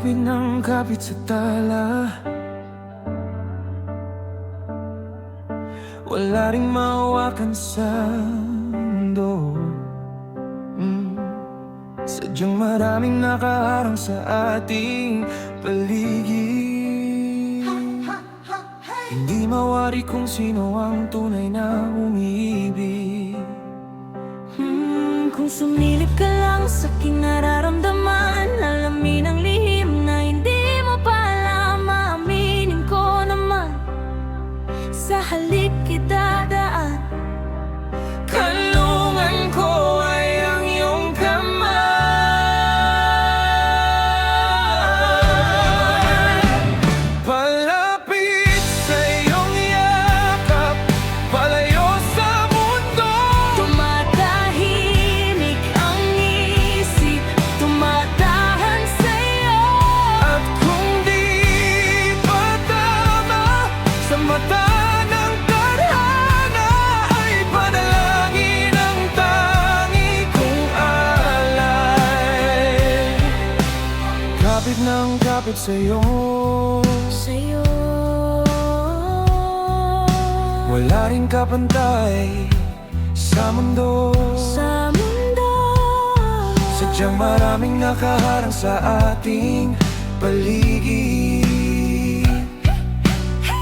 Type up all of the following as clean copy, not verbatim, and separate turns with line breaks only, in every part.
Kapit ng kapit sa tala, wala ring mahawakan sa mundo. Sadyang maraming nakaharang sa ating paligid. Hindi mawari kung sino ang tunay na umiibig.
Kung sumilip ka lang sa aking nararamdaman, alamin ang lihim na hindi mo pa alam. Aaminin ko naman, sa halik idadaan.
Kanlungan ko ay ang iyong kamay, palapit sa iyong yakap, palayo sa mundo.
Tumatahimik ang isip, tumatahan sa'yo.
At kung di pa tama sa mata ng tadhana, ay panalangin ang tangi kong alay. Kapit ng kapit sa'yo,
Sa'yo
wala ring kapantay sa mundo.
sa mundo.
Sadyang maraming nakaharang sa ating paligid.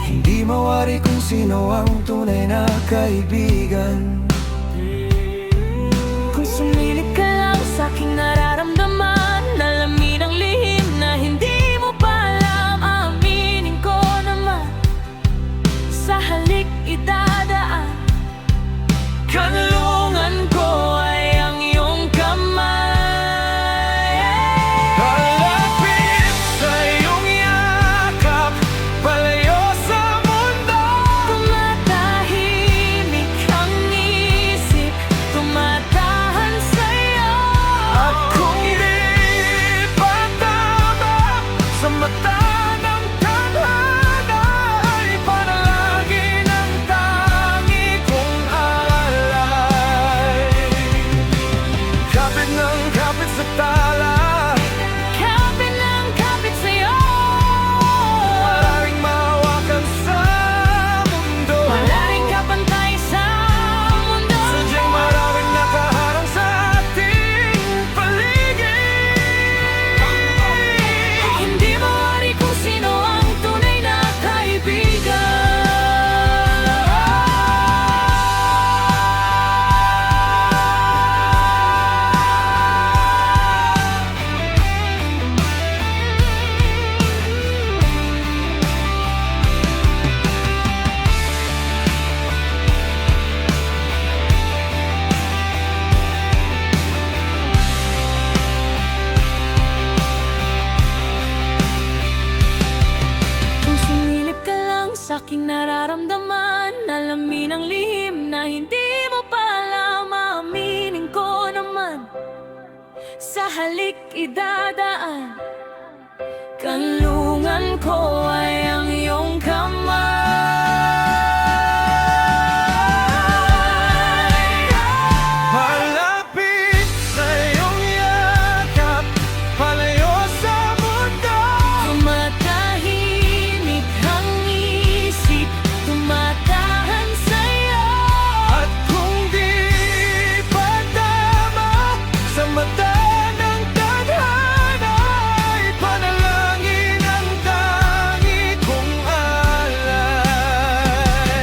Hindi mawari kung sino ang tunay na kaibigan.
Kung sumilip ka lang sa aking nararamdaman, alamin ang lihim na hindi mo pa alam. Aaminin ko naman, sa halik idadaan.
Kanlungan ko ay ang iyong kamay, palapit sa iyong yakap, palayo sa mundo.
Tumatahimik ang isip, tumatahan sa'yo.
At kung di pa tama sa mata ng tadhana, ay panalangin ang tangi kong alay. Kapit ng kapit sa tala,
Kapit ng kapit sa'yo.
wala ring mahawakan sa mundo.
Wala ring kapantay sa mundo.
Sadyang maraming nakaharang sa ating paligid.
Hindi mawari kung sino ang tunay na kaibigan. Kung sumilip ka lang sa aking nararamdaman, alamin ang lihim na hindi mo pa alam. Aaminin ko naman, sa halik idadaan. Kanlungan ko ay ang iyong kamay,
Malapit sa iyong yakap, palayo sa mundo.
tumatahimik ang isip, tumatahan sa'yo.
At kung di pa tama sa mata ng tadhana, ay panalangin ang tangi kong alay.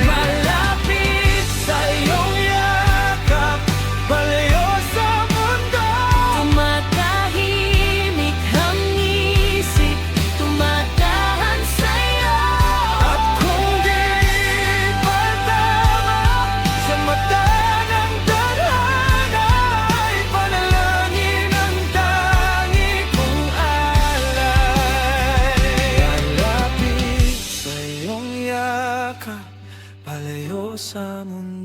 Malapit sa iyong yakap, palayo sa mundo.
Tumatahimik ang isip, tumatahan sa'yo.
At kung di pa tama sa mata ng tadhana, ay panalangin ang tangi kong alay. Malapit sa iyong yakap, palayo sa mundo.